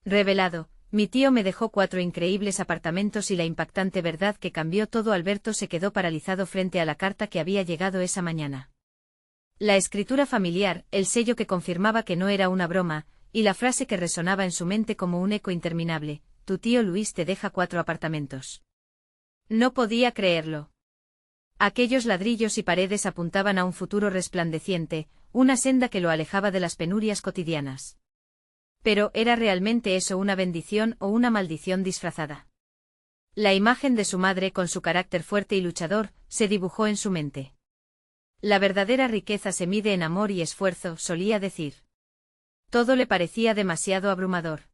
Revelado, mi tío me dejó 4 increíbles apartamentos y la impactante verdad que cambió todo. Alberto se quedó paralizado frente a la carta que había llegado esa mañana. La escritura familiar, el sello que confirmaba que no era una broma, y la frase que resonaba en su mente como un eco interminable: tu tío Luis te deja 4 apartamentos. No podía creerlo. Aquellos ladrillos y paredes apuntaban a un futuro resplandeciente, una senda que lo alejaba de las penurias cotidianas. Pero, ¿era realmente eso una bendición o una maldición disfrazada? La imagen de su madre, con su carácter fuerte y luchador, se dibujó en su mente. La verdadera riqueza se mide en amor y esfuerzo, solía decir. Todo le parecía demasiado abrumador.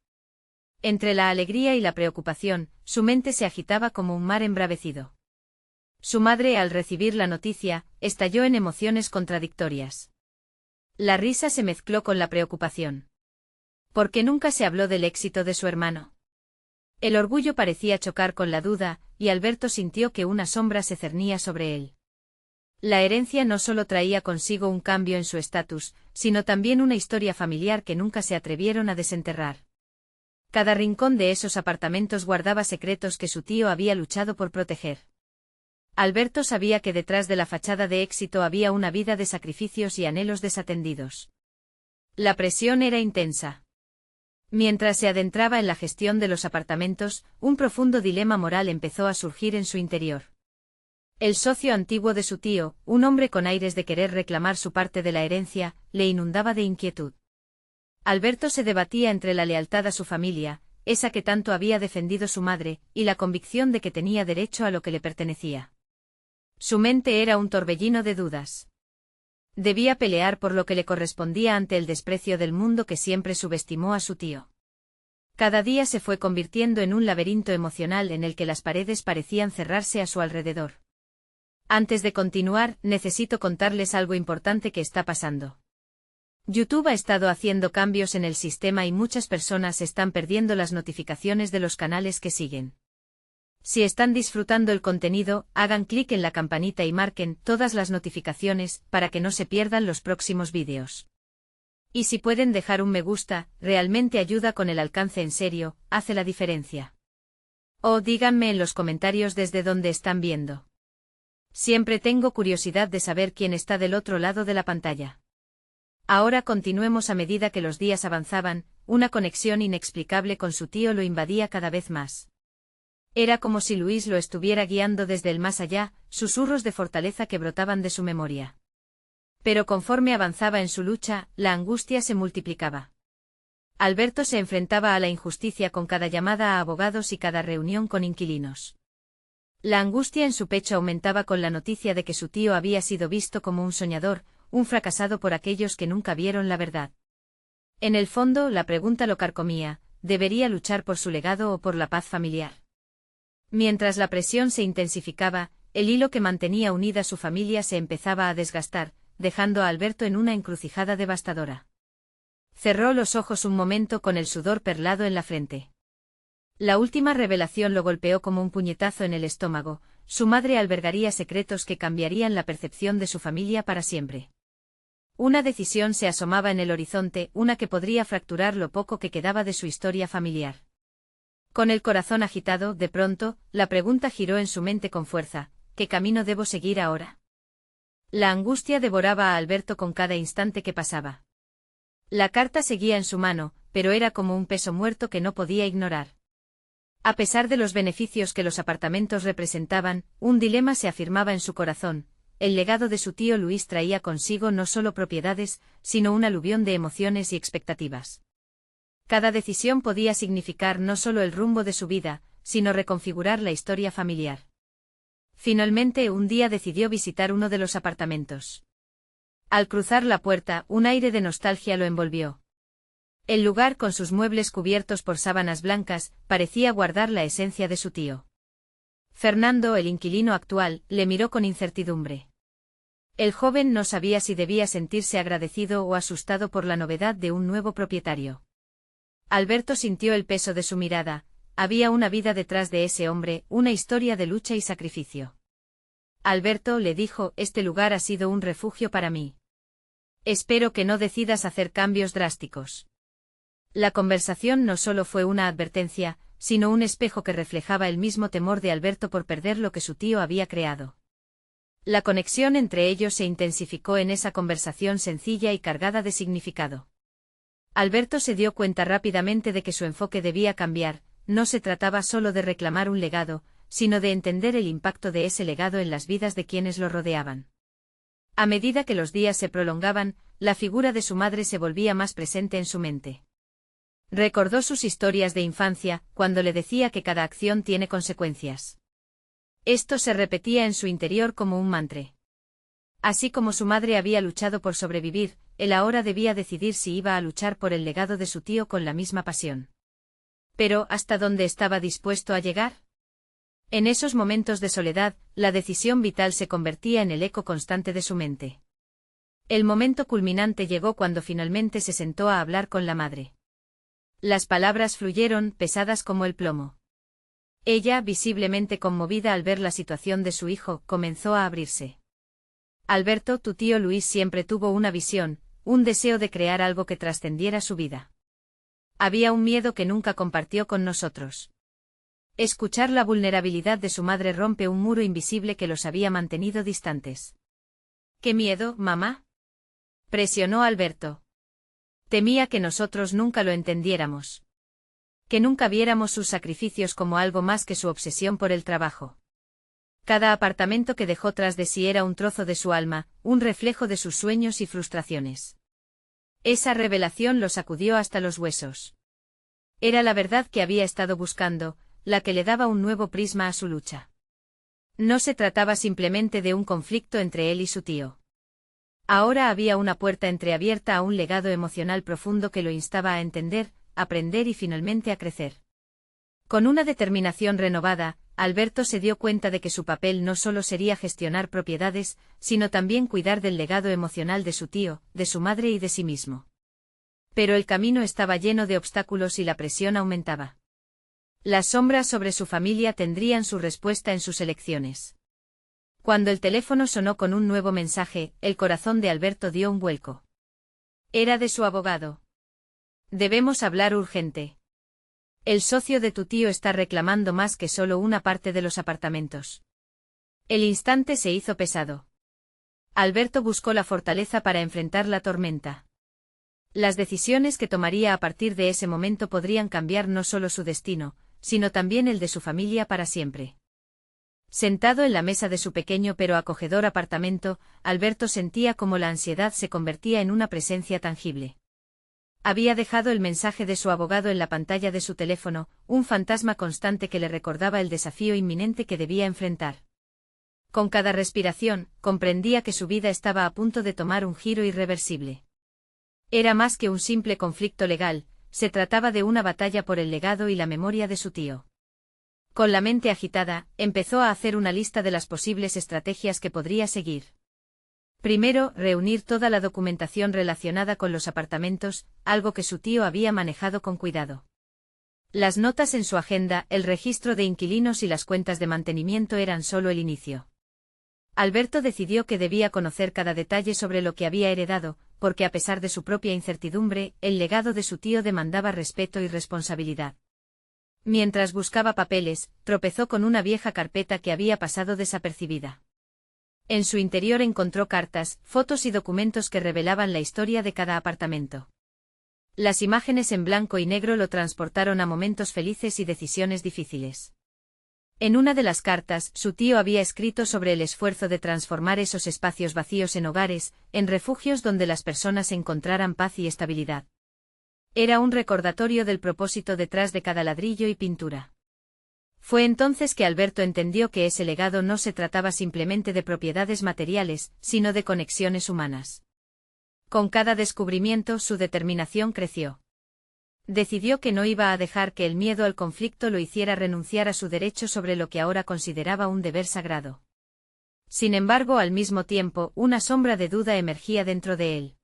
Entre la alegría y la preocupación, su mente se agitaba como un mar embravecido. Su madre, al recibir la noticia, estalló en emociones contradictorias. La risa se mezcló con la preocupación. Porque nunca se habló del éxito de su hermano. El orgullo parecía chocar con la duda, y Alberto sintió que una sombra se cernía sobre él. La herencia no solo traía consigo un cambio en su estatus, sino también una historia familiar que nunca se atrevieron a desenterrar. Cada rincón de esos apartamentos guardaba secretos que su tío había luchado por proteger. Alberto sabía que detrás de la fachada de éxito había una vida de sacrificios y anhelos desatendidos. La presión era intensa. Mientras se adentraba en la gestión de los apartamentos, un profundo dilema moral empezó a surgir en su interior. El socio antiguo de su tío, un hombre con aires de querer reclamar su parte de la herencia, le inundaba de inquietud. Alberto se debatía entre la lealtad a su familia, esa que tanto había defendido su madre, y la convicción de que tenía derecho a lo que le pertenecía. Su mente era un torbellino de dudas. Debía pelear por lo que le correspondía ante el desprecio del mundo que siempre subestimó a su tío. Cada día se fue convirtiendo en un laberinto emocional en el que las paredes parecían cerrarse a su alrededor. Antes de continuar, necesito contarles algo importante que está pasando. YouTube ha estado haciendo cambios en el sistema y muchas personas están perdiendo las notificaciones de los canales que siguen. Si están disfrutando el contenido, hagan clic en la campanita y marquen todas las notificaciones para que no se pierdan los próximos vídeos. Y si pueden dejar un me gusta, realmente ayuda con el alcance, en serio, hace la diferencia. O díganme en los comentarios desde dónde están viendo. Siempre tengo curiosidad de saber quién está del otro lado de la pantalla. Ahora continuemos. A medida que los días avanzaban, una conexión inexplicable con su tío lo invadía cada vez más. Era como si Luis lo estuviera guiando desde el más allá, susurros de fortaleza que brotaban de su memoria. Pero conforme avanzaba en su lucha, la angustia se multiplicaba. Alberto se enfrentaba a la injusticia con cada llamada a abogados y cada reunión con inquilinos. La angustia en su pecho aumentaba con la noticia de que su tío había sido visto como un soñador, un fracasado por aquellos que nunca vieron la verdad. En el fondo, la pregunta lo carcomía: ¿debería luchar por su legado o por la paz familiar? Mientras la presión se intensificaba, el hilo que mantenía unida a su familia se empezaba a desgastar, dejando a Alberto en una encrucijada devastadora. Cerró los ojos un momento con el sudor perlado en la frente. La última revelación lo golpeó como un puñetazo en el estómago: su madre albergaría secretos que cambiarían la percepción de su familia para siempre. Una decisión se asomaba en el horizonte, una que podría fracturar lo poco que quedaba de su historia familiar. Con el corazón agitado, de pronto, la pregunta giró en su mente con fuerza: ¿qué camino debo seguir ahora? La angustia devoraba a Alberto con cada instante que pasaba. La carta seguía en su mano, pero era como un peso muerto que no podía ignorar. A pesar de los beneficios que los apartamentos representaban, un dilema se afirmaba en su corazón: el legado de su tío Luis traía consigo no solo propiedades, sino un aluvión de emociones y expectativas. Cada decisión podía significar no solo el rumbo de su vida, sino reconfigurar la historia familiar. Finalmente, un día decidió visitar uno de los apartamentos. Al cruzar la puerta, un aire de nostalgia lo envolvió. El lugar, con sus muebles cubiertos por sábanas blancas, parecía guardar la esencia de su tío. Fernando, el inquilino actual, le miró con incertidumbre. El joven no sabía si debía sentirse agradecido o asustado por la novedad de un nuevo propietario. Alberto sintió el peso de su mirada: había una vida detrás de ese hombre, una historia de lucha y sacrificio. Alberto, le dijo, este lugar ha sido un refugio para mí. Espero que no decidas hacer cambios drásticos. La conversación no solo fue una advertencia, sino un espejo que reflejaba el mismo temor de Alberto por perder lo que su tío había creado. La conexión entre ellos se intensificó en esa conversación sencilla y cargada de significado. Alberto se dio cuenta rápidamente de que su enfoque debía cambiar, no se trataba solo de reclamar un legado, sino de entender el impacto de ese legado en las vidas de quienes lo rodeaban. A medida que los días se prolongaban, la figura de su madre se volvía más presente en su mente. Recordó sus historias de infancia, cuando le decía que cada acción tiene consecuencias. Esto se repetía en su interior como un mantra. Así como su madre había luchado por sobrevivir, él ahora debía decidir si iba a luchar por el legado de su tío con la misma pasión. Pero, ¿hasta dónde estaba dispuesto a llegar? En esos momentos de soledad, la decisión vital se convertía en el eco constante de su mente. El momento culminante llegó cuando finalmente se sentó a hablar con la madre. Las palabras fluyeron, pesadas como el plomo. Ella, visiblemente conmovida al ver la situación de su hijo, comenzó a abrirse. Alberto, tu tío Luis siempre tuvo una visión, un deseo de crear algo que trascendiera su vida. Había un miedo que nunca compartió con nosotros. Escuchar la vulnerabilidad de su madre rompe un muro invisible que los había mantenido distantes. ¿Qué miedo, mamá? Presionó Alberto. Temía que nosotros nunca lo entendiéramos. Que nunca viéramos sus sacrificios como algo más que su obsesión por el trabajo. Cada apartamento que dejó tras de sí era un trozo de su alma, un reflejo de sus sueños y frustraciones. Esa revelación lo sacudió hasta los huesos. Era la verdad que había estado buscando, la que le daba un nuevo prisma a su lucha. No se trataba simplemente de un conflicto entre él y su tío. Ahora había una puerta entreabierta a un legado emocional profundo que lo instaba a entender, aprender y finalmente a crecer. Con una determinación renovada, Alberto se dio cuenta de que su papel no solo sería gestionar propiedades, sino también cuidar del legado emocional de su tío, de su madre y de sí mismo. Pero el camino estaba lleno de obstáculos y la presión aumentaba. Las sombras sobre su familia tendrían su respuesta en sus elecciones. Cuando el teléfono sonó con un nuevo mensaje, el corazón de Alberto dio un vuelco. Era de su abogado. Debemos hablar urgente. El socio de tu tío está reclamando más que solo una parte de los apartamentos. El instante se hizo pesado. Alberto buscó la fortaleza para enfrentar la tormenta. Las decisiones que tomaría a partir de ese momento podrían cambiar no solo su destino, sino también el de su familia para siempre. Sentado en la mesa de su pequeño pero acogedor apartamento, Alberto sentía cómo la ansiedad se convertía en una presencia tangible. Había dejado el mensaje de su abogado en la pantalla de su teléfono, un fantasma constante que le recordaba el desafío inminente que debía enfrentar. Con cada respiración, comprendía que su vida estaba a punto de tomar un giro irreversible. Era más que un simple conflicto legal, se trataba de una batalla por el legado y la memoria de su tío. Con la mente agitada, empezó a hacer una lista de las posibles estrategias que podría seguir. Primero, reunir toda la documentación relacionada con los apartamentos, algo que su tío había manejado con cuidado. Las notas en su agenda, el registro de inquilinos y las cuentas de mantenimiento eran solo el inicio. Alberto decidió que debía conocer cada detalle sobre lo que había heredado, porque a pesar de su propia incertidumbre, el legado de su tío demandaba respeto y responsabilidad. Mientras buscaba papeles, tropezó con una vieja carpeta que había pasado desapercibida. En su interior encontró cartas, fotos y documentos que revelaban la historia de cada apartamento. Las imágenes en blanco y negro lo transportaron a momentos felices y decisiones difíciles. En una de las cartas, su tío había escrito sobre el esfuerzo de transformar esos espacios vacíos en hogares, en refugios donde las personas encontraran paz y estabilidad. Era un recordatorio del propósito detrás de cada ladrillo y pintura. Fue entonces que Alberto entendió que ese legado no se trataba simplemente de propiedades materiales, sino de conexiones humanas. Con cada descubrimiento su determinación creció. Decidió que no iba a dejar que el miedo al conflicto lo hiciera renunciar a su derecho sobre lo que ahora consideraba un deber sagrado. Sin embargo, al mismo tiempo, una sombra de duda emergía dentro de él.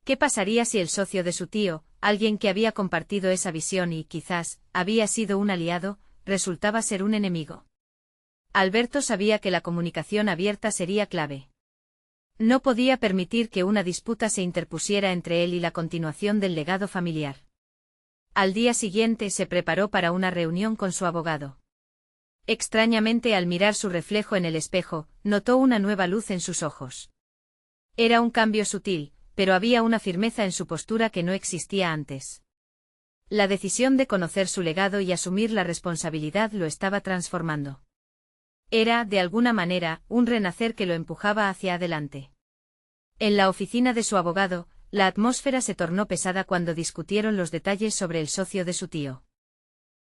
¿Qué pasaría si el socio de su tío, alguien que había compartido esa visión y, quizás, había sido un aliado, resultaba ser un enemigo? Alberto sabía que la comunicación abierta sería clave. No podía permitir que una disputa se interpusiera entre él y la continuación del legado familiar. Al día siguiente se preparó para una reunión con su abogado. Extrañamente, al mirar su reflejo en el espejo, notó una nueva luz en sus ojos. Era un cambio sutil, pero había una firmeza en su postura que no existía antes. La decisión de conocer su legado y asumir la responsabilidad lo estaba transformando. Era, de alguna manera, un renacer que lo empujaba hacia adelante. En la oficina de su abogado, la atmósfera se tornó pesada cuando discutieron los detalles sobre el socio de su tío.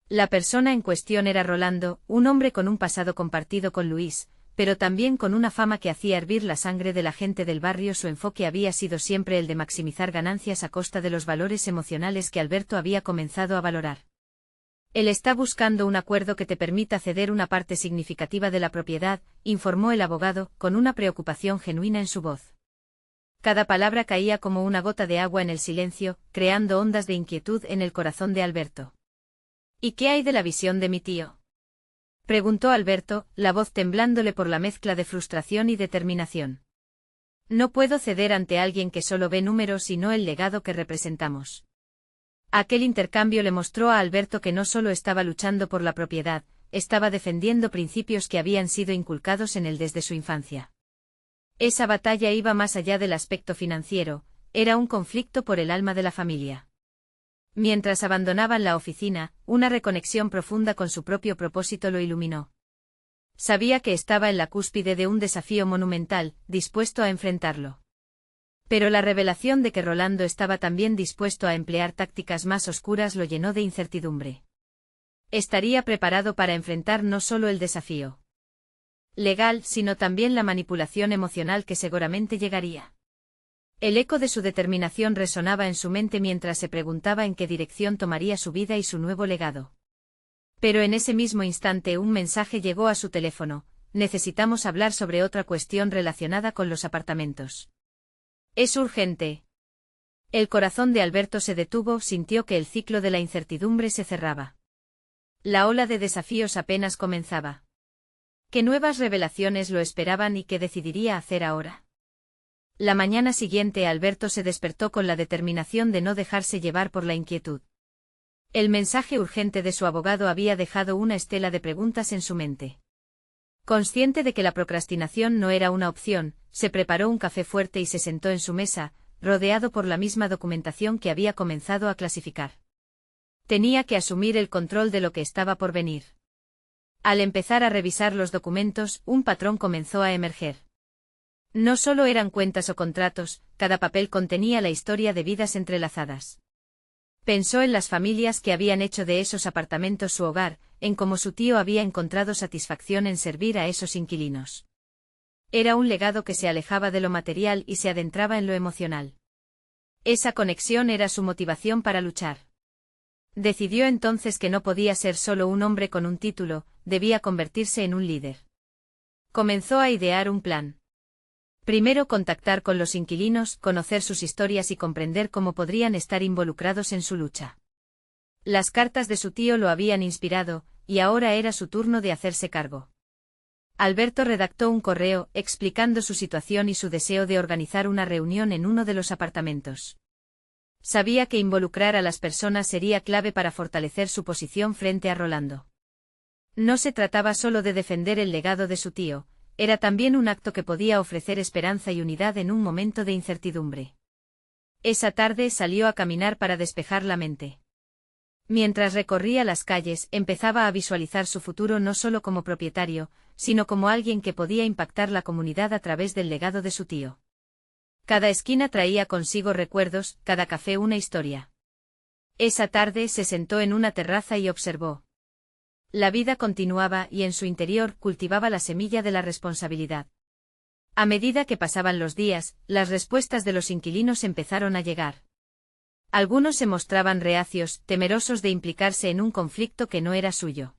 La persona en cuestión era Rolando, un hombre con un pasado compartido con Luis, pero también con una fama que hacía hervir la sangre de la gente del barrio. Su enfoque había sido siempre el de maximizar ganancias a costa de los valores emocionales que Alberto había comenzado a valorar. Él está buscando un acuerdo que te permita ceder una parte significativa de la propiedad, informó el abogado, con una preocupación genuina en su voz. Cada palabra caía como una gota de agua en el silencio, creando ondas de inquietud en el corazón de Alberto. ¿Y qué hay de la visión de mi tío?, preguntó Alberto, la voz temblándole por la mezcla de frustración y determinación. No puedo ceder ante alguien que solo ve números y no el legado que representamos. Aquel intercambio le mostró a Alberto que no solo estaba luchando por la propiedad, estaba defendiendo principios que habían sido inculcados en él desde su infancia. Esa batalla iba más allá del aspecto financiero, era un conflicto por el alma de la familia. Mientras abandonaban la oficina, una reconexión profunda con su propio propósito lo iluminó. Sabía que estaba en la cúspide de un desafío monumental, dispuesto a enfrentarlo. Pero la revelación de que Rolando estaba también dispuesto a emplear tácticas más oscuras lo llenó de incertidumbre. Estaría preparado para enfrentar no solo el desafío legal, sino también la manipulación emocional que seguramente llegaría. El eco de su determinación resonaba en su mente mientras se preguntaba en qué dirección tomaría su vida y su nuevo legado. Pero en ese mismo instante un mensaje llegó a su teléfono: necesitamos hablar sobre otra cuestión relacionada con los apartamentos. Es urgente. El corazón de Alberto se detuvo, sintió que el ciclo de la incertidumbre se cerraba. La ola de desafíos apenas comenzaba. ¿Qué nuevas revelaciones lo esperaban y qué decidiría hacer ahora? La mañana siguiente Alberto se despertó con la determinación de no dejarse llevar por la inquietud. El mensaje urgente de su abogado había dejado una estela de preguntas en su mente. Consciente de que la procrastinación no era una opción, se preparó un café fuerte y se sentó en su mesa, rodeado por la misma documentación que había comenzado a clasificar. Tenía que asumir el control de lo que estaba por venir. Al empezar a revisar los documentos, un patrón comenzó a emerger. No solo eran cuentas o contratos, cada papel contenía la historia de vidas entrelazadas. Pensó en las familias que habían hecho de esos apartamentos su hogar, en cómo su tío había encontrado satisfacción en servir a esos inquilinos. Era un legado que se alejaba de lo material y se adentraba en lo emocional. Esa conexión era su motivación para luchar. Decidió entonces que no podía ser solo un hombre con un título, debía convertirse en un líder. Comenzó a idear un plan. Primero, contactar con los inquilinos, conocer sus historias y comprender cómo podrían estar involucrados en su lucha. Las cartas de su tío lo habían inspirado, y ahora era su turno de hacerse cargo. Alberto redactó un correo, explicando su situación y su deseo de organizar una reunión en uno de los apartamentos. Sabía que involucrar a las personas sería clave para fortalecer su posición frente a Rolando. No se trataba solo de defender el legado de su tío, era también un acto que podía ofrecer esperanza y unidad en un momento de incertidumbre. Esa tarde salió a caminar para despejar la mente. Mientras recorría las calles, empezaba a visualizar su futuro no solo como propietario, sino como alguien que podía impactar la comunidad a través del legado de su tío. Cada esquina traía consigo recuerdos, cada café una historia. Esa tarde se sentó en una terraza y observó. La vida continuaba y en su interior cultivaba la semilla de la responsabilidad. A medida que pasaban los días, las respuestas de los inquilinos empezaron a llegar. Algunos se mostraban reacios, temerosos de implicarse en un conflicto que no era suyo.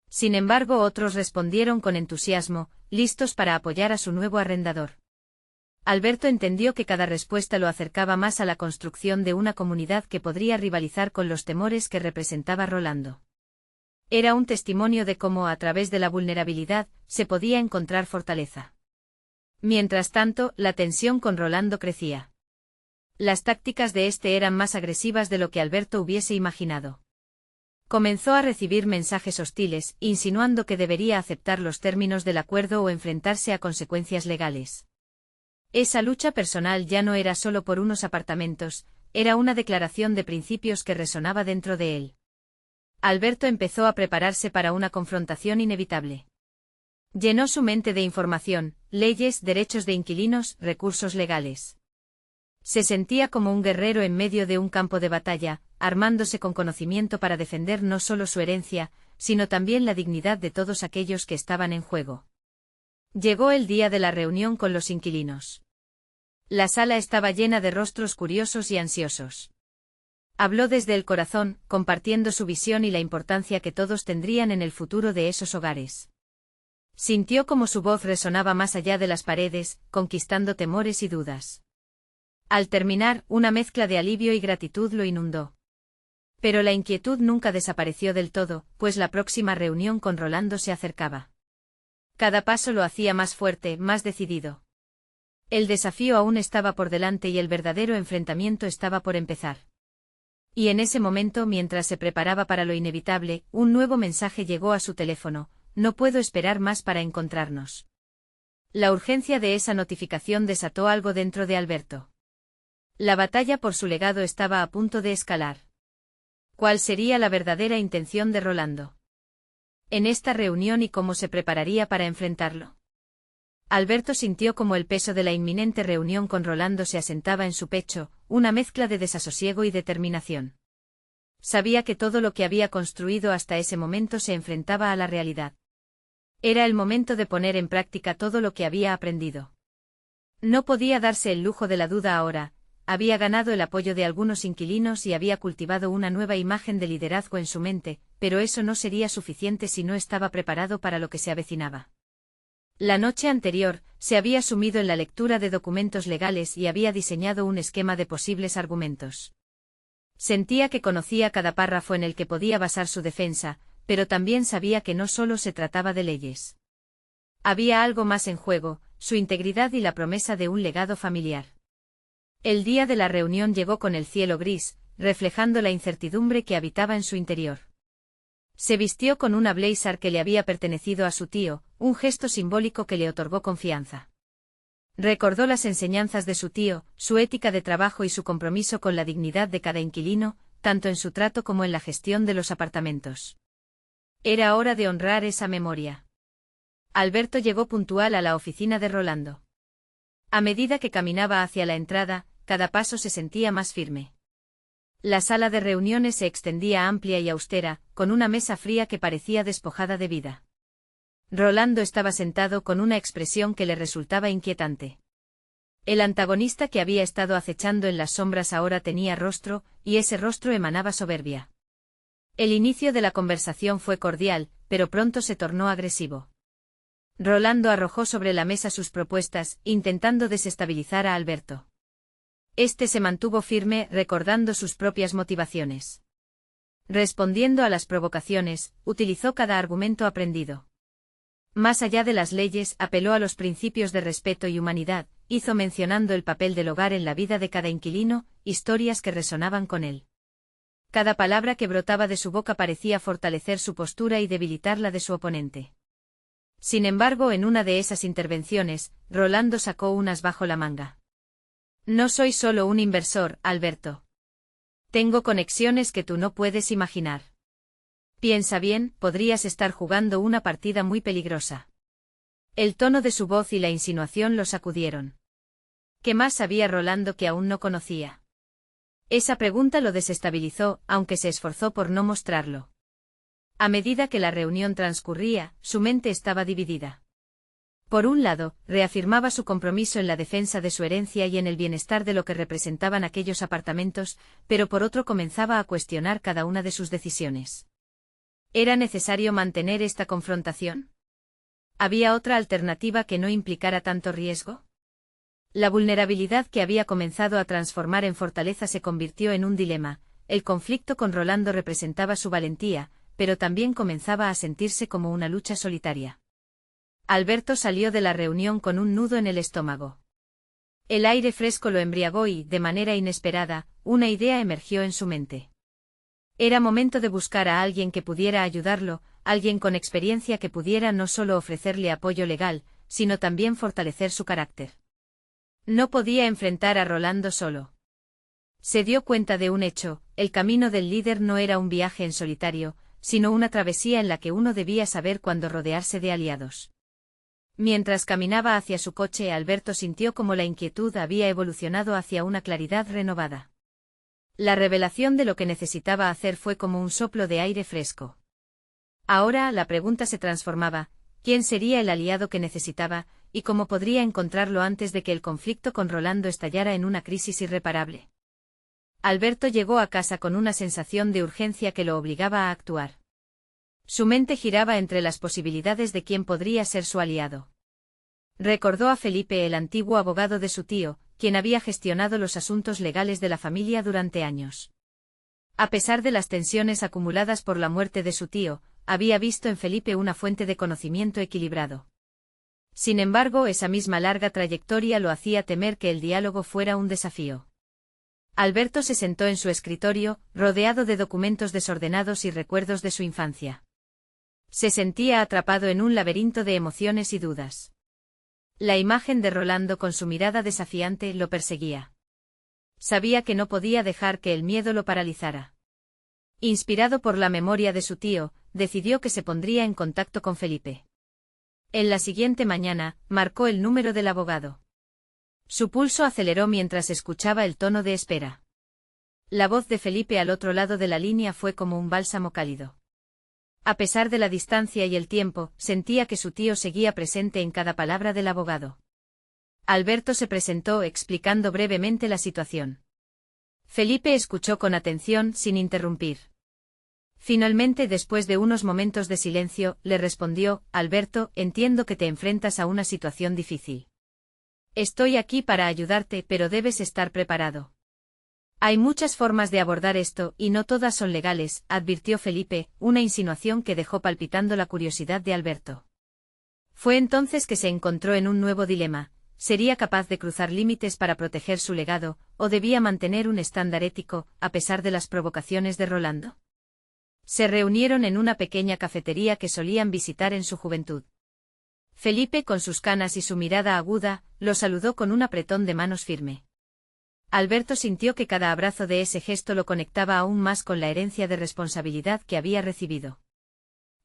Sin embargo, otros respondieron con entusiasmo, listos para apoyar a su nuevo arrendador. Alberto entendió que cada respuesta lo acercaba más a la construcción de una comunidad que podría rivalizar con los temores que representaba Rolando. Era un testimonio de cómo, a través de la vulnerabilidad, se podía encontrar fortaleza. Mientras tanto, la tensión con Rolando crecía. Las tácticas de este eran más agresivas de lo que Alberto hubiese imaginado. Comenzó a recibir mensajes hostiles, insinuando que debería aceptar los términos del acuerdo o enfrentarse a consecuencias legales. Esa lucha personal ya no era solo por unos apartamentos, era una declaración de principios que resonaba dentro de él. Alberto empezó a prepararse para una confrontación inevitable. Llenó su mente de información, leyes, derechos de inquilinos, recursos legales. Se sentía como un guerrero en medio de un campo de batalla, armándose con conocimiento para defender no solo su herencia, sino también la dignidad de todos aquellos que estaban en juego. Llegó el día de la reunión con los inquilinos. La sala estaba llena de rostros curiosos y ansiosos. Habló desde el corazón, compartiendo su visión y la importancia que todos tendrían en el futuro de esos hogares. Sintió como su voz resonaba más allá de las paredes, conquistando temores y dudas. Al terminar, una mezcla de alivio y gratitud lo inundó. Pero la inquietud nunca desapareció del todo, pues la próxima reunión con Rolando se acercaba. Cada paso lo hacía más fuerte, más decidido. El desafío aún estaba por delante y el verdadero enfrentamiento estaba por empezar. Y en ese momento, mientras se preparaba para lo inevitable, un nuevo mensaje llegó a su teléfono: no puedo esperar más para encontrarnos. La urgencia de esa notificación desató algo dentro de Alberto. La batalla por su legado estaba a punto de escalar. ¿Cuál sería la verdadera intención de Rolando en esta reunión y cómo se prepararía para enfrentarlo? Alberto sintió como el peso de la inminente reunión con Rolando se asentaba en su pecho, una mezcla de desasosiego y determinación. Sabía que todo lo que había construido hasta ese momento se enfrentaba a la realidad. Era el momento de poner en práctica todo lo que había aprendido. No podía darse el lujo de la duda ahora. Había ganado el apoyo de algunos inquilinos y había cultivado una nueva imagen de liderazgo en su mente, pero eso no sería suficiente si no estaba preparado para lo que se avecinaba. La noche anterior, se había sumido en la lectura de documentos legales y había diseñado un esquema de posibles argumentos. Sentía que conocía cada párrafo en el que podía basar su defensa, pero también sabía que no solo se trataba de leyes. Había algo más en juego, su integridad y la promesa de un legado familiar. El día de la reunión llegó con el cielo gris, reflejando la incertidumbre que habitaba en su interior. Se vistió con una blazer que le había pertenecido a su tío, un gesto simbólico que le otorgó confianza. Recordó las enseñanzas de su tío, su ética de trabajo y su compromiso con la dignidad de cada inquilino, tanto en su trato como en la gestión de los apartamentos. Era hora de honrar esa memoria. Alberto llegó puntual a la oficina de Rolando. A medida que caminaba hacia la entrada, cada paso se sentía más firme. La sala de reuniones se extendía amplia y austera, con una mesa fría que parecía despojada de vida. Rolando estaba sentado con una expresión que le resultaba inquietante. El antagonista que había estado acechando en las sombras ahora tenía rostro, y ese rostro emanaba soberbia. El inicio de la conversación fue cordial, pero pronto se tornó agresivo. Rolando arrojó sobre la mesa sus propuestas, intentando desestabilizar a Alberto. Este se mantuvo firme, recordando sus propias motivaciones. Respondiendo a las provocaciones, utilizó cada argumento aprendido. Más allá de las leyes, apeló a los principios de respeto y humanidad, hizo mencionando el papel del hogar en la vida de cada inquilino, historias que resonaban con él. Cada palabra que brotaba de su boca parecía fortalecer su postura y debilitar la de su oponente. Sin embargo, en una de esas intervenciones, Rolando sacó un as bajo la manga. No soy solo un inversor, Alberto. Tengo conexiones que tú no puedes imaginar. Piensa bien, podrías estar jugando una partida muy peligrosa. El tono de su voz y la insinuación lo sacudieron. ¿Qué más sabía Rolando que aún no conocía? Esa pregunta lo desestabilizó, aunque se esforzó por no mostrarlo. A medida que la reunión transcurría, su mente estaba dividida. Por un lado, reafirmaba su compromiso en la defensa de su herencia y en el bienestar de lo que representaban aquellos apartamentos, pero por otro comenzaba a cuestionar cada una de sus decisiones. ¿Era necesario mantener esta confrontación? ¿Había otra alternativa que no implicara tanto riesgo? La vulnerabilidad que había comenzado a transformar en fortaleza se convirtió en un dilema. El conflicto con Rolando representaba su valentía, pero también comenzaba a sentirse como una lucha solitaria. Alberto salió de la reunión con un nudo en el estómago. El aire fresco lo embriagó y, de manera inesperada, una idea emergió en su mente. Era momento de buscar a alguien que pudiera ayudarlo, alguien con experiencia que pudiera no solo ofrecerle apoyo legal, sino también fortalecer su carácter. No podía enfrentar a Rolando solo. Se dio cuenta de un hecho: el camino del líder no era un viaje en solitario, sino una travesía en la que uno debía saber cuándo rodearse de aliados. Mientras caminaba hacia su coche, Alberto sintió como la inquietud había evolucionado hacia una claridad renovada. La revelación de lo que necesitaba hacer fue como un soplo de aire fresco. Ahora la pregunta se transformaba: ¿quién sería el aliado que necesitaba, y cómo podría encontrarlo antes de que el conflicto con Rolando estallara en una crisis irreparable? Alberto llegó a casa con una sensación de urgencia que lo obligaba a actuar. Su mente giraba entre las posibilidades de quién podría ser su aliado. Recordó a Felipe, el antiguo abogado de su tío, quien había gestionado los asuntos legales de la familia durante años. A pesar de las tensiones acumuladas por la muerte de su tío, había visto en Felipe una fuente de conocimiento equilibrado. Sin embargo, esa misma larga trayectoria lo hacía temer que el diálogo fuera un desafío. Alberto se sentó en su escritorio, rodeado de documentos desordenados y recuerdos de su infancia. Se sentía atrapado en un laberinto de emociones y dudas. La imagen de Rolando con su mirada desafiante lo perseguía. Sabía que no podía dejar que el miedo lo paralizara. Inspirado por la memoria de su tío, decidió que se pondría en contacto con Felipe. En la siguiente mañana, marcó el número del abogado. Su pulso aceleró mientras escuchaba el tono de espera. La voz de Felipe al otro lado de la línea fue como un bálsamo cálido. A pesar de la distancia y el tiempo, sentía que su tío seguía presente en cada palabra del abogado. Alberto se presentó explicando brevemente la situación. Felipe escuchó con atención, sin interrumpir. Finalmente, después de unos momentos de silencio, le respondió: Alberto, entiendo que te enfrentas a una situación difícil. Estoy aquí para ayudarte, pero debes estar preparado. Hay muchas formas de abordar esto, y no todas son legales, advirtió Felipe, una insinuación que dejó palpitando la curiosidad de Alberto. Fue entonces que se encontró en un nuevo dilema: ¿sería capaz de cruzar límites para proteger su legado, o debía mantener un estándar ético, a pesar de las provocaciones de Rolando? Se reunieron en una pequeña cafetería que solían visitar en su juventud. Felipe, con sus canas y su mirada aguda, lo saludó con un apretón de manos firme. Alberto sintió que cada abrazo de ese gesto lo conectaba aún más con la herencia de responsabilidad que había recibido.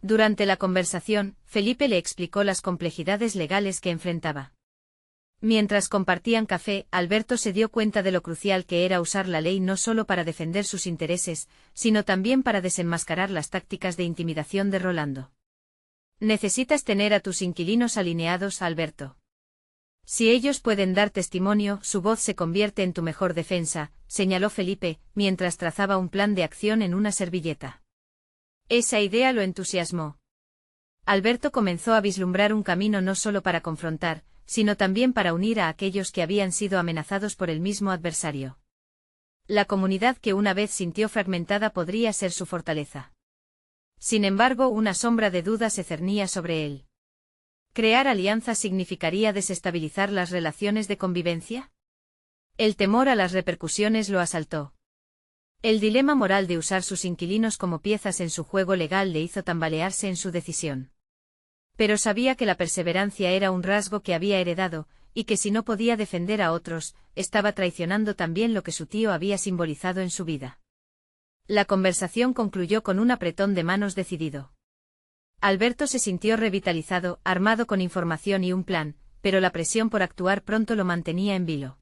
Durante la conversación, Felipe le explicó las complejidades legales que enfrentaba. Mientras compartían café, Alberto se dio cuenta de lo crucial que era usar la ley no solo para defender sus intereses, sino también para desenmascarar las tácticas de intimidación de Rolando. Necesitas tener a tus inquilinos alineados, Alberto. Si ellos pueden dar testimonio, su voz se convierte en tu mejor defensa, señaló Felipe, mientras trazaba un plan de acción en una servilleta. Esa idea lo entusiasmó. Alberto comenzó a vislumbrar un camino no solo para confrontar, sino también para unir a aquellos que habían sido amenazados por el mismo adversario. La comunidad que una vez sintió fragmentada podría ser su fortaleza. Sin embargo, una sombra de duda se cernía sobre él. ¿Crear alianzas significaría desestabilizar las relaciones de convivencia? El temor a las repercusiones lo asaltó. El dilema moral de usar sus inquilinos como piezas en su juego legal le hizo tambalearse en su decisión. Pero sabía que la perseverancia era un rasgo que había heredado, y que si no podía defender a otros, estaba traicionando también lo que su tío había simbolizado en su vida. La conversación concluyó con un apretón de manos decidido. Alberto se sintió revitalizado, armado con información y un plan, pero la presión por actuar pronto lo mantenía en vilo.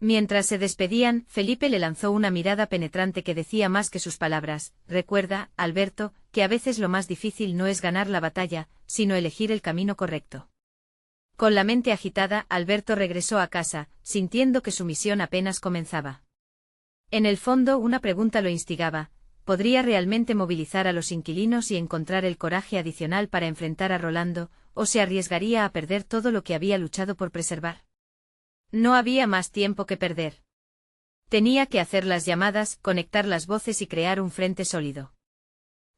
Mientras se despedían, Felipe le lanzó una mirada penetrante que decía más que sus palabras: recuerda, Alberto, que a veces lo más difícil no es ganar la batalla, sino elegir el camino correcto. Con la mente agitada, Alberto regresó a casa, sintiendo que su misión apenas comenzaba. En el fondo, una pregunta lo instigaba: ¿podría realmente movilizar a los inquilinos y encontrar el coraje adicional para enfrentar a Rolando, o se arriesgaría a perder todo lo que había luchado por preservar? No había más tiempo que perder. Tenía que hacer las llamadas, conectar las voces y crear un frente sólido.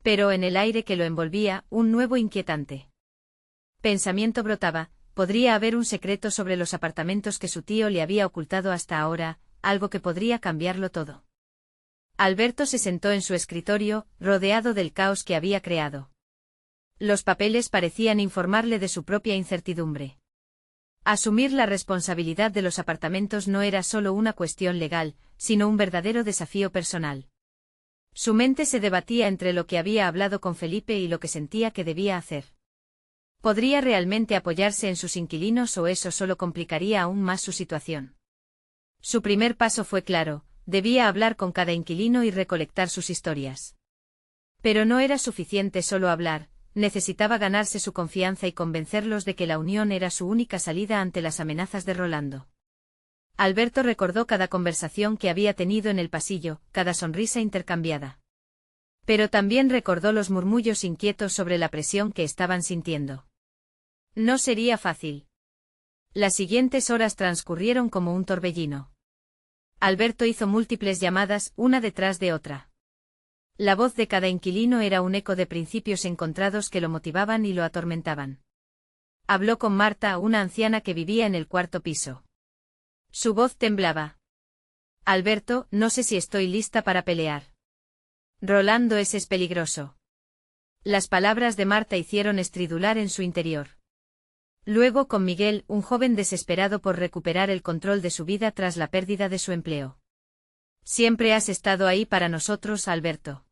Pero en el aire que lo envolvía, un nuevo inquietante pensamiento brotaba: podría haber un secreto sobre los apartamentos que su tío le había ocultado hasta ahora, algo que podría cambiarlo todo. Alberto se sentó en su escritorio, rodeado del caos que había creado. Los papeles parecían informarle de su propia incertidumbre. Asumir la responsabilidad de los apartamentos no era solo una cuestión legal, sino un verdadero desafío personal. Su mente se debatía entre lo que había hablado con Felipe y lo que sentía que debía hacer. ¿Podría realmente apoyarse en sus inquilinos o eso solo complicaría aún más su situación? Su primer paso fue claro, debía hablar con cada inquilino y recolectar sus historias. Pero no era suficiente solo hablar, necesitaba ganarse su confianza y convencerlos de que la unión era su única salida ante las amenazas de Rolando. Alberto recordó cada conversación que había tenido en el pasillo, cada sonrisa intercambiada. Pero también recordó los murmullos inquietos sobre la presión que estaban sintiendo. No sería fácil. Las siguientes horas transcurrieron como un torbellino. Alberto hizo múltiples llamadas, una detrás de otra. La voz de cada inquilino era un eco de principios encontrados que lo motivaban y lo atormentaban. Habló con Marta, una anciana que vivía en el cuarto piso. Su voz temblaba. Alberto, no sé si estoy lista para pelear. Rolando es peligroso. Las palabras de Marta hicieron estridular en su interior. Luego con Miguel, un joven desesperado por recuperar el control de su vida tras la pérdida de su empleo. Siempre has estado ahí para nosotros, Alberto.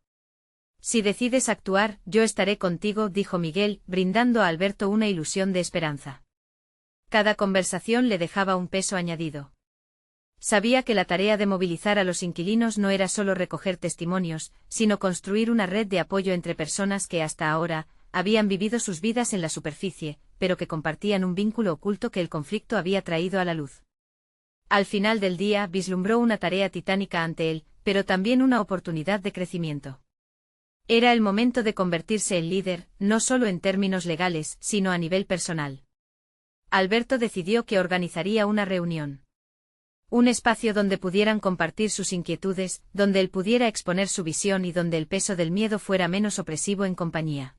Si decides actuar, yo estaré contigo, dijo Miguel, brindando a Alberto una ilusión de esperanza. Cada conversación le dejaba un peso añadido. Sabía que la tarea de movilizar a los inquilinos no era solo recoger testimonios, sino construir una red de apoyo entre personas que hasta ahora habían vivido sus vidas en la superficie, pero que compartían un vínculo oculto que el conflicto había traído a la luz. Al final del día vislumbró una tarea titánica ante él, pero también una oportunidad de crecimiento. Era el momento de convertirse en líder, no solo en términos legales, sino a nivel personal. Alberto decidió que organizaría una reunión. Un espacio donde pudieran compartir sus inquietudes, donde él pudiera exponer su visión y donde el peso del miedo fuera menos opresivo en compañía.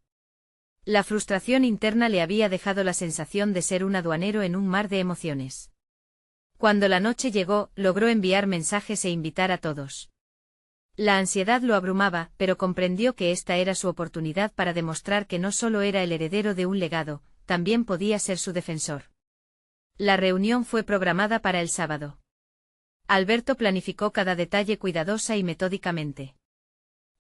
La frustración interna le había dejado la sensación de ser un aduanero en un mar de emociones. Cuando la noche llegó, logró enviar mensajes e invitar a todos. La ansiedad lo abrumaba, pero comprendió que esta era su oportunidad para demostrar que no solo era el heredero de un legado, también podía ser su defensor. La reunión fue programada para el sábado. Alberto planificó cada detalle cuidadosa y metódicamente.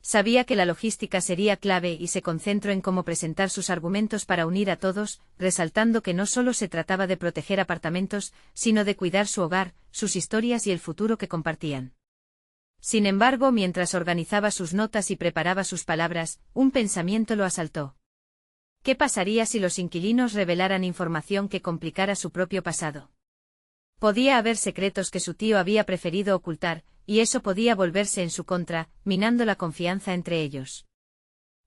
Sabía que la logística sería clave y se concentró en cómo presentar sus argumentos para unir a todos, resaltando que no solo se trataba de proteger apartamentos, sino de cuidar su hogar, sus historias y el futuro que compartían. Sin embargo, mientras organizaba sus notas y preparaba sus palabras, un pensamiento lo asaltó. ¿Qué pasaría si los inquilinos revelaran información que complicara su propio pasado? Podía haber secretos que su tío había preferido ocultar, y eso podía volverse en su contra, minando la confianza entre ellos.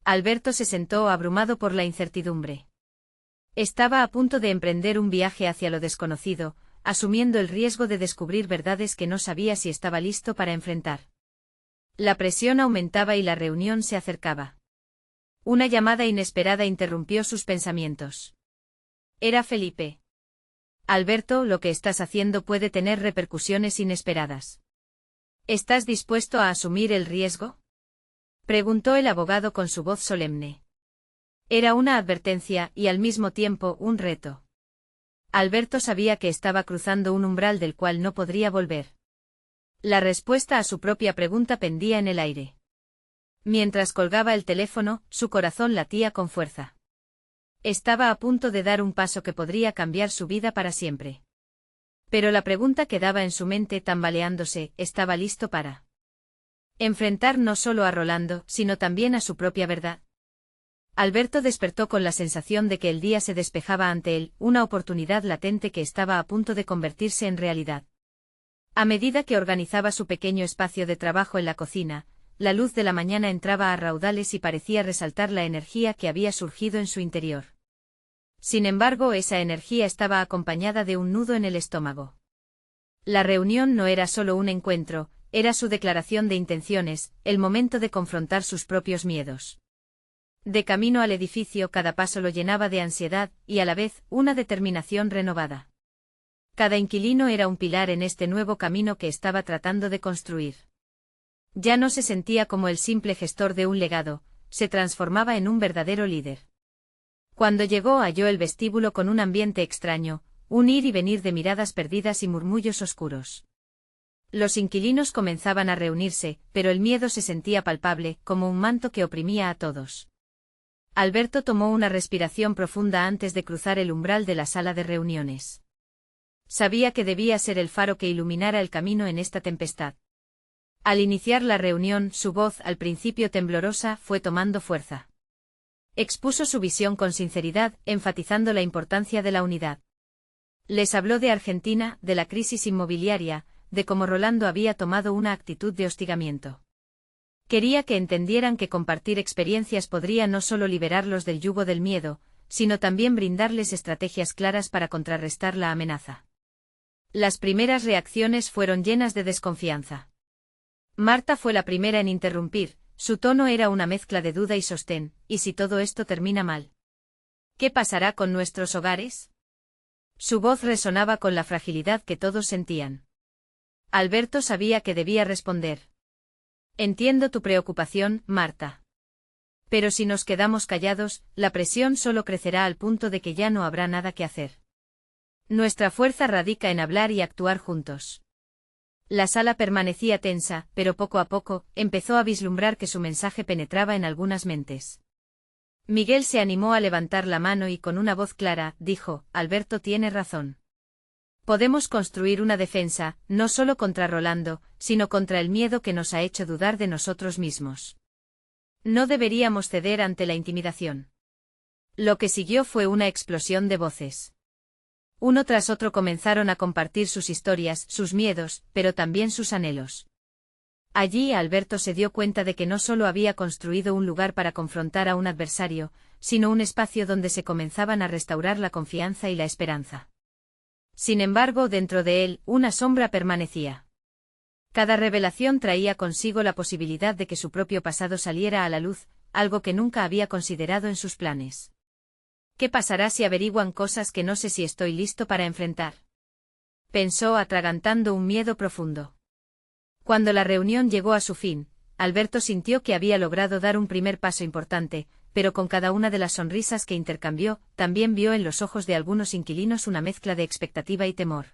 Alberto se sentó abrumado por la incertidumbre. Estaba a punto de emprender un viaje hacia lo desconocido, asumiendo el riesgo de descubrir verdades que no sabía si estaba listo para enfrentar. La presión aumentaba y la reunión se acercaba. Una llamada inesperada interrumpió sus pensamientos. Era Felipe. Alberto, lo que estás haciendo puede tener repercusiones inesperadas. ¿Estás dispuesto a asumir el riesgo? Preguntó el abogado con su voz solemne. Era una advertencia y al mismo tiempo un reto. Alberto sabía que estaba cruzando un umbral del cual no podría volver. La respuesta a su propia pregunta pendía en el aire. Mientras colgaba el teléfono, su corazón latía con fuerza. Estaba a punto de dar un paso que podría cambiar su vida para siempre. Pero la pregunta quedaba en su mente tambaleándose, ¿estaba listo para enfrentar no solo a Rolando, sino también a su propia verdad? Alberto despertó con la sensación de que el día se despejaba ante él, una oportunidad latente que estaba a punto de convertirse en realidad. A medida que organizaba su pequeño espacio de trabajo en la cocina, la luz de la mañana entraba a raudales y parecía resaltar la energía que había surgido en su interior. Sin embargo, esa energía estaba acompañada de un nudo en el estómago. La reunión no era solo un encuentro, era su declaración de intenciones, el momento de confrontar sus propios miedos. De camino al edificio, cada paso lo llenaba de ansiedad y a la vez una determinación renovada. Cada inquilino era un pilar en este nuevo camino que estaba tratando de construir. Ya no se sentía como el simple gestor de un legado, se transformaba en un verdadero líder. Cuando llegó, halló el vestíbulo con un ambiente extraño, un ir y venir de miradas perdidas y murmullos oscuros. Los inquilinos comenzaban a reunirse, pero el miedo se sentía palpable, como un manto que oprimía a todos. Alberto tomó una respiración profunda antes de cruzar el umbral de la sala de reuniones. Sabía que debía ser el faro que iluminara el camino en esta tempestad. Al iniciar la reunión, su voz, al principio temblorosa, fue tomando fuerza. Expuso su visión con sinceridad, enfatizando la importancia de la unidad. Les habló de Argentina, de la crisis inmobiliaria, de cómo Rolando había tomado una actitud de hostigamiento. Quería que entendieran que compartir experiencias podría no solo liberarlos del yugo del miedo, sino también brindarles estrategias claras para contrarrestar la amenaza. Las primeras reacciones fueron llenas de desconfianza. Marta fue la primera en interrumpir, su tono era una mezcla de duda y sostén. ¿Y si todo esto termina mal? ¿Qué pasará con nuestros hogares? Su voz resonaba con la fragilidad que todos sentían. Alberto sabía que debía responder. Entiendo tu preocupación, Marta. Pero si nos quedamos callados, la presión solo crecerá al punto de que ya no habrá nada que hacer. Nuestra fuerza radica en hablar y actuar juntos. La sala permanecía tensa, pero poco a poco, empezó a vislumbrar que su mensaje penetraba en algunas mentes. Miguel se animó a levantar la mano y con una voz clara, dijo, Alberto tiene razón. Podemos construir una defensa, no solo contra Rolando, sino contra el miedo que nos ha hecho dudar de nosotros mismos. No deberíamos ceder ante la intimidación. Lo que siguió fue una explosión de voces. Uno tras otro comenzaron a compartir sus historias, sus miedos, pero también sus anhelos. Allí Alberto se dio cuenta de que no solo había construido un lugar para confrontar a un adversario, sino un espacio donde se comenzaban a restaurar la confianza y la esperanza. Sin embargo, dentro de él, una sombra permanecía. Cada revelación traía consigo la posibilidad de que su propio pasado saliera a la luz, algo que nunca había considerado en sus planes. ¿Qué pasará si averiguan cosas que no sé si estoy listo para enfrentar? Pensó atragantando un miedo profundo. Cuando la reunión llegó a su fin, Alberto sintió que había logrado dar un primer paso importante, pero con cada una de las sonrisas que intercambió, también vio en los ojos de algunos inquilinos una mezcla de expectativa y temor.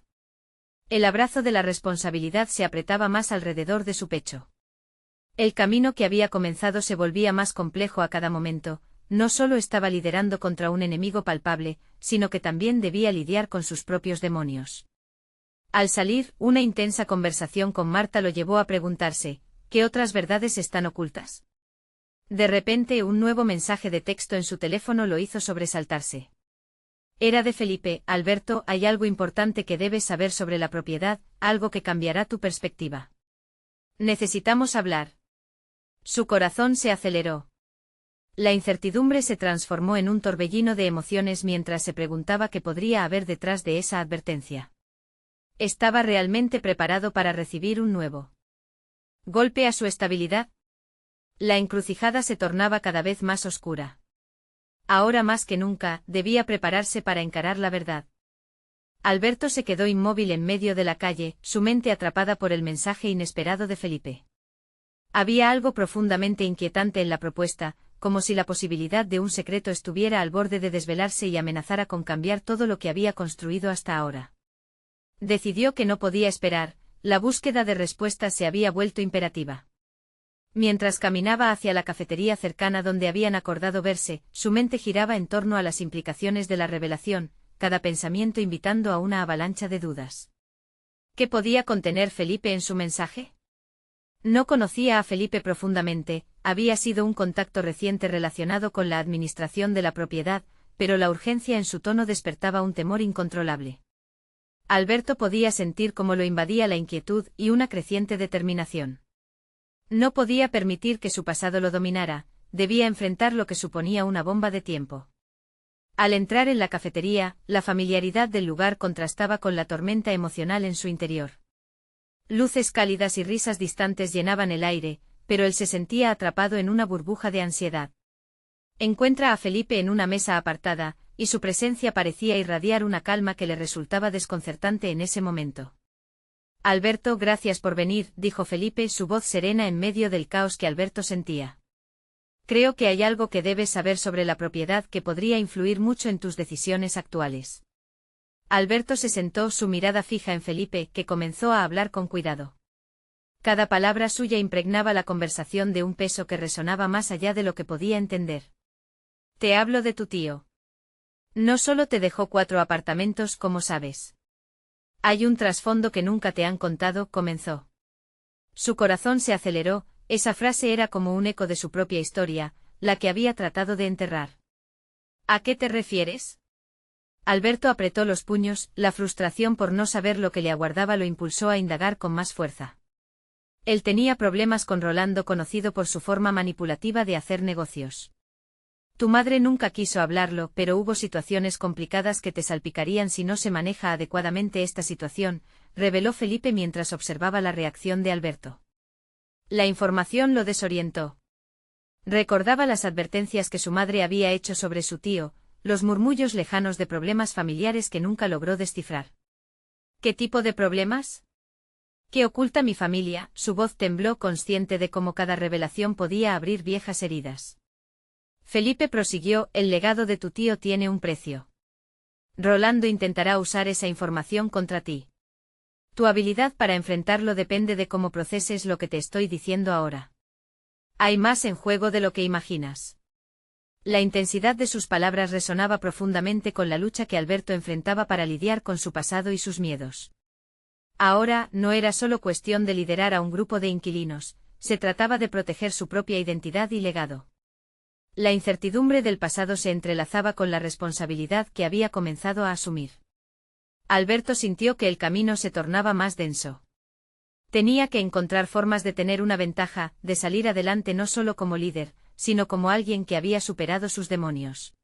El abrazo de la responsabilidad se apretaba más alrededor de su pecho. El camino que había comenzado se volvía más complejo a cada momento. No solo estaba liderando contra un enemigo palpable, sino que también debía lidiar con sus propios demonios. Al salir, una intensa conversación con Marta lo llevó a preguntarse, ¿qué otras verdades están ocultas? De repente un nuevo mensaje de texto en su teléfono lo hizo sobresaltarse. Era de Felipe. Alberto, hay algo importante que debes saber sobre la propiedad, algo que cambiará tu perspectiva. Necesitamos hablar. Su corazón se aceleró. La incertidumbre se transformó en un torbellino de emociones mientras se preguntaba qué podría haber detrás de esa advertencia. ¿Estaba realmente preparado para recibir un nuevo golpe a su estabilidad? La encrucijada se tornaba cada vez más oscura. Ahora más que nunca, debía prepararse para encarar la verdad. Alberto se quedó inmóvil en medio de la calle, su mente atrapada por el mensaje inesperado de Felipe. Había algo profundamente inquietante en la propuesta, como si la posibilidad de un secreto estuviera al borde de desvelarse y amenazara con cambiar todo lo que había construido hasta ahora. Decidió que no podía esperar, la búsqueda de respuestas se había vuelto imperativa. Mientras caminaba hacia la cafetería cercana donde habían acordado verse, su mente giraba en torno a las implicaciones de la revelación, cada pensamiento invitando a una avalancha de dudas. ¿Qué podía contener Felipe en su mensaje? No conocía a Felipe profundamente, había sido un contacto reciente relacionado con la administración de la propiedad, pero la urgencia en su tono despertaba un temor incontrolable. Alberto podía sentir cómo lo invadía la inquietud y una creciente determinación. No podía permitir que su pasado lo dominara, debía enfrentar lo que suponía una bomba de tiempo. Al entrar en la cafetería, la familiaridad del lugar contrastaba con la tormenta emocional en su interior. Luces cálidas y risas distantes llenaban el aire, pero él se sentía atrapado en una burbuja de ansiedad. Encuentra a Felipe en una mesa apartada, y su presencia parecía irradiar una calma que le resultaba desconcertante en ese momento. Alberto, gracias por venir, dijo Felipe, su voz serena en medio del caos que Alberto sentía. Creo que hay algo que debes saber sobre la propiedad que podría influir mucho en tus decisiones actuales. Alberto se sentó, su mirada fija en Felipe, que comenzó a hablar con cuidado. Cada palabra suya impregnaba la conversación de un peso que resonaba más allá de lo que podía entender. Te hablo de tu tío. No solo te dejó 4 apartamentos, como sabes. Hay un trasfondo que nunca te han contado, comenzó. Su corazón se aceleró, esa frase era como un eco de su propia historia, la que había tratado de enterrar. ¿A qué te refieres? Alberto apretó los puños, la frustración por no saber lo que le aguardaba lo impulsó a indagar con más fuerza. Él tenía problemas con Rolando, conocido por su forma manipulativa de hacer negocios. Tu madre nunca quiso hablarlo, pero hubo situaciones complicadas que te salpicarían si no se maneja adecuadamente esta situación, reveló Felipe mientras observaba la reacción de Alberto. La información lo desorientó. Recordaba las advertencias que su madre había hecho sobre su tío, los murmullos lejanos de problemas familiares que nunca logró descifrar. ¿Qué tipo de problemas? ¿Qué oculta mi familia? Su voz tembló, consciente de cómo cada revelación podía abrir viejas heridas. Felipe prosiguió, el legado de tu tío tiene un precio. Rolando intentará usar esa información contra ti. Tu habilidad para enfrentarlo depende de cómo proceses lo que te estoy diciendo ahora. Hay más en juego de lo que imaginas. La intensidad de sus palabras resonaba profundamente con la lucha que Alberto enfrentaba para lidiar con su pasado y sus miedos. Ahora, no era solo cuestión de liderar a un grupo de inquilinos, se trataba de proteger su propia identidad y legado. La incertidumbre del pasado se entrelazaba con la responsabilidad que había comenzado a asumir. Alberto sintió que el camino se tornaba más denso. Tenía que encontrar formas de tener una ventaja, de salir adelante no solo como líder, sino como alguien que había superado sus demonios.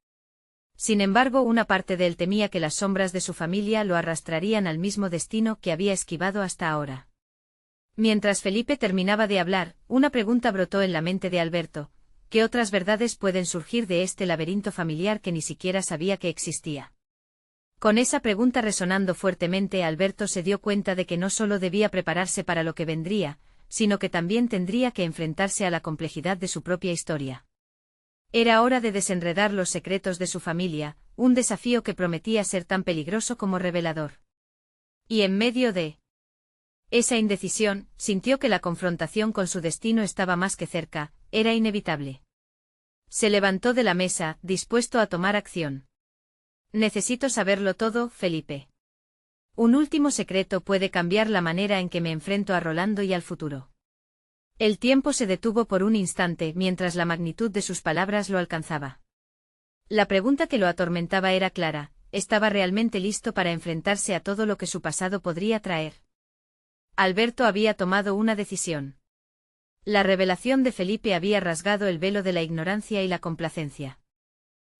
Sin embargo, una parte de él temía que las sombras de su familia lo arrastrarían al mismo destino que había esquivado hasta ahora. Mientras Felipe terminaba de hablar, una pregunta brotó en la mente de Alberto: ¿qué otras verdades pueden surgir de este laberinto familiar que ni siquiera sabía que existía? Con esa pregunta resonando fuertemente, Alberto se dio cuenta de que no solo debía prepararse para lo que vendría, sino que también tendría que enfrentarse a la complejidad de su propia historia. Era hora de desenredar los secretos de su familia, un desafío que prometía ser tan peligroso como revelador. Y en medio de esa indecisión, sintió que la confrontación con su destino estaba más que cerca, era inevitable. Se levantó de la mesa, dispuesto a tomar acción. Necesito saberlo todo, Felipe. Un último secreto puede cambiar la manera en que me enfrento a Rolando y al futuro. El tiempo se detuvo por un instante mientras la magnitud de sus palabras lo alcanzaba. La pregunta que lo atormentaba era clara: ¿estaba realmente listo para enfrentarse a todo lo que su pasado podría traer? Alberto había tomado una decisión. La revelación de Felipe había rasgado el velo de la ignorancia y la complacencia.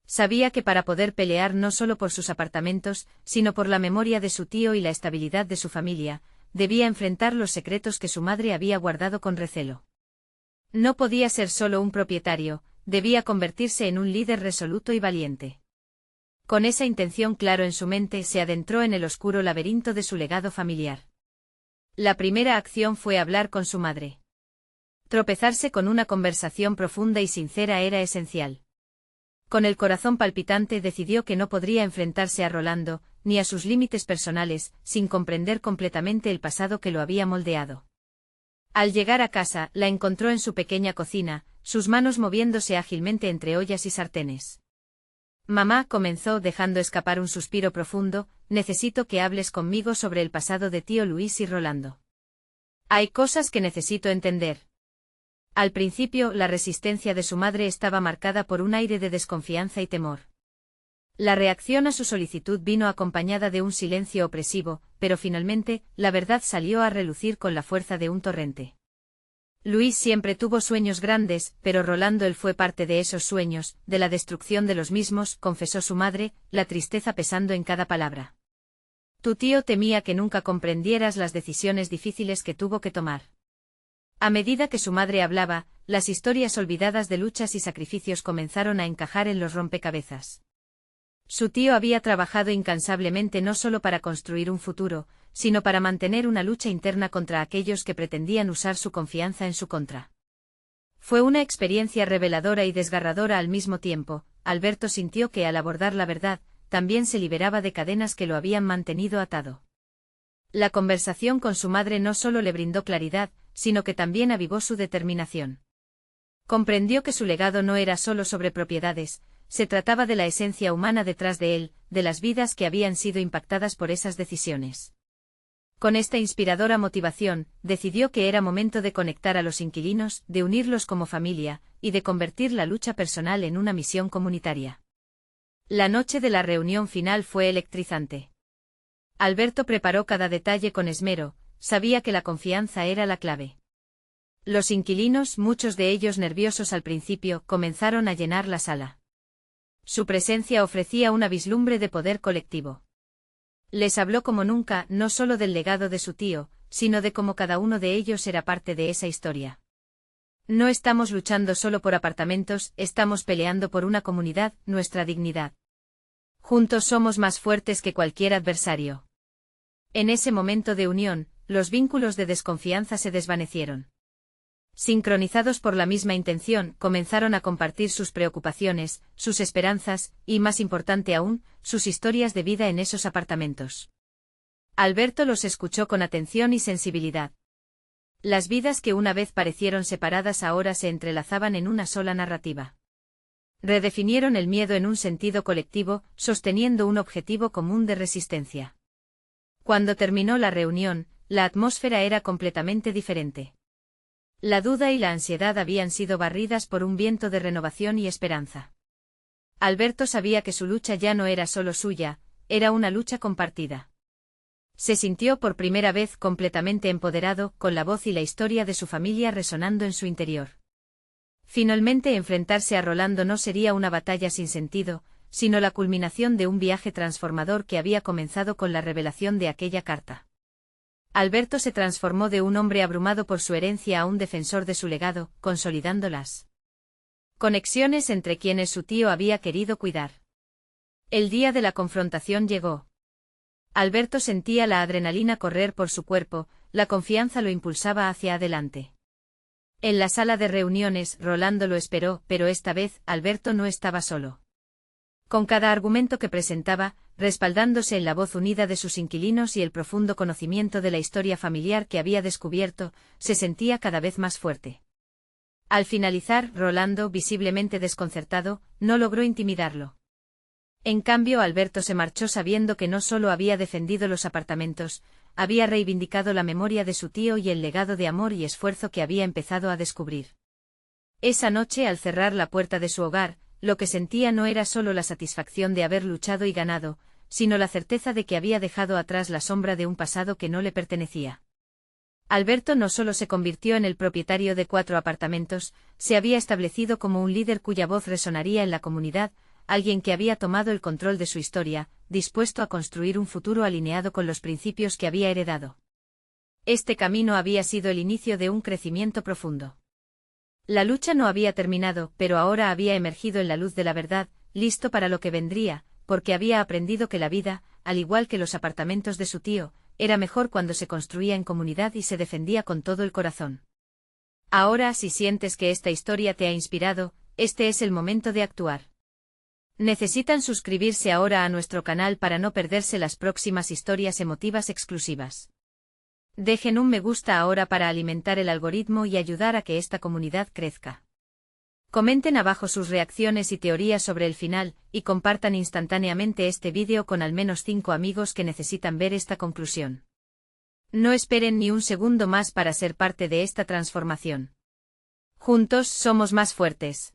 Sabía que para poder pelear no solo por sus apartamentos, sino por la memoria de su tío y la estabilidad de su familia, debía enfrentar los secretos que su madre había guardado con recelo. No podía ser solo un propietario, debía convertirse en un líder resoluto y valiente. Con esa intención claro en su mente, se adentró en el oscuro laberinto de su legado familiar. La primera acción fue hablar con su madre. Tropezarse con una conversación profunda y sincera era esencial. Con el corazón palpitante decidió que no podría enfrentarse a Rolando, ni a sus límites personales, sin comprender completamente el pasado que lo había moldeado. Al llegar a casa, la encontró en su pequeña cocina, sus manos moviéndose ágilmente entre ollas y sartenes. Mamá, comenzó dejando escapar un suspiro profundo, necesito que hables conmigo sobre el pasado de tío Luis y Rolando. Hay cosas que necesito entender. Al principio, la resistencia de su madre estaba marcada por un aire de desconfianza y temor. La reacción a su solicitud vino acompañada de un silencio opresivo, pero finalmente, la verdad salió a relucir con la fuerza de un torrente. Luis siempre tuvo sueños grandes, pero Rolando él fue parte de esos sueños, de la destrucción de los mismos, confesó su madre, la tristeza pesando en cada palabra. Tu tío temía que nunca comprendieras las decisiones difíciles que tuvo que tomar. A medida que su madre hablaba, las historias olvidadas de luchas y sacrificios comenzaron a encajar en los rompecabezas. Su tío había trabajado incansablemente no solo para construir un futuro, sino para mantener una lucha interna contra aquellos que pretendían usar su confianza en su contra. Fue una experiencia reveladora y desgarradora al mismo tiempo. Alberto sintió que al abordar la verdad, también se liberaba de cadenas que lo habían mantenido atado. La conversación con su madre no solo le brindó claridad, sino que también avivó su determinación. Comprendió que su legado no era solo sobre propiedades, se trataba de la esencia humana detrás de él, de las vidas que habían sido impactadas por esas decisiones. Con esta inspiradora motivación, decidió que era momento de conectar a los inquilinos, de unirlos como familia, y de convertir la lucha personal en una misión comunitaria. La noche de la reunión final fue electrizante. Alberto preparó cada detalle con esmero, sabía que la confianza era la clave. Los inquilinos, muchos de ellos nerviosos al principio, comenzaron a llenar la sala. Su presencia ofrecía una vislumbre de poder colectivo. Les habló como nunca, no solo del legado de su tío, sino de cómo cada uno de ellos era parte de esa historia. No estamos luchando solo por apartamentos, estamos peleando por una comunidad, nuestra dignidad. Juntos somos más fuertes que cualquier adversario. En ese momento de unión, los vínculos de desconfianza se desvanecieron. Sincronizados por la misma intención, comenzaron a compartir sus preocupaciones, sus esperanzas, y más importante aún, sus historias de vida en esos apartamentos. Alberto los escuchó con atención y sensibilidad. Las vidas que una vez parecieron separadas ahora se entrelazaban en una sola narrativa. Redefinieron el miedo en un sentido colectivo, sosteniendo un objetivo común de resistencia. Cuando terminó la reunión, la atmósfera era completamente diferente. La duda y la ansiedad habían sido barridas por un viento de renovación y esperanza. Alberto sabía que su lucha ya no era solo suya, era una lucha compartida. Se sintió por primera vez completamente empoderado, con la voz y la historia de su familia resonando en su interior. Finalmente enfrentarse a Rolando no sería una batalla sin sentido, sino la culminación de un viaje transformador que había comenzado con la revelación de aquella carta. Alberto se transformó de un hombre abrumado por su herencia a un defensor de su legado, consolidando las conexiones entre quienes su tío había querido cuidar. El día de la confrontación llegó. Alberto sentía la adrenalina correr por su cuerpo, la confianza lo impulsaba hacia adelante. En la sala de reuniones, Rolando lo esperó, pero esta vez, Alberto no estaba solo. Con cada argumento que presentaba, respaldándose en la voz unida de sus inquilinos y el profundo conocimiento de la historia familiar que había descubierto, se sentía cada vez más fuerte. Al finalizar, Rolando, visiblemente desconcertado, no logró intimidarlo. En cambio, Alberto se marchó sabiendo que no solo había defendido los apartamentos, había reivindicado la memoria de su tío y el legado de amor y esfuerzo que había empezado a descubrir. Esa noche, al cerrar la puerta de su hogar, lo que sentía no era solo la satisfacción de haber luchado y ganado, sino la certeza de que había dejado atrás la sombra de un pasado que no le pertenecía. Alberto no solo se convirtió en el propietario de 4 apartamentos, se había establecido como un líder cuya voz resonaría en la comunidad, alguien que había tomado el control de su historia, dispuesto a construir un futuro alineado con los principios que había heredado. Este camino había sido el inicio de un crecimiento profundo. La lucha no había terminado, pero ahora había emergido en la luz de la verdad, listo para lo que vendría, porque había aprendido que la vida, al igual que los apartamentos de su tío, era mejor cuando se construía en comunidad y se defendía con todo el corazón. Ahora, si sientes que esta historia te ha inspirado, este es el momento de actuar. Necesitan suscribirse ahora a nuestro canal para no perderse las próximas historias emotivas exclusivas. Dejen un me gusta ahora para alimentar el algoritmo y ayudar a que esta comunidad crezca. Comenten abajo sus reacciones y teorías sobre el final, y compartan instantáneamente este vídeo con al menos 5 amigos que necesitan ver esta conclusión. No esperen ni un segundo más para ser parte de esta transformación. Juntos somos más fuertes.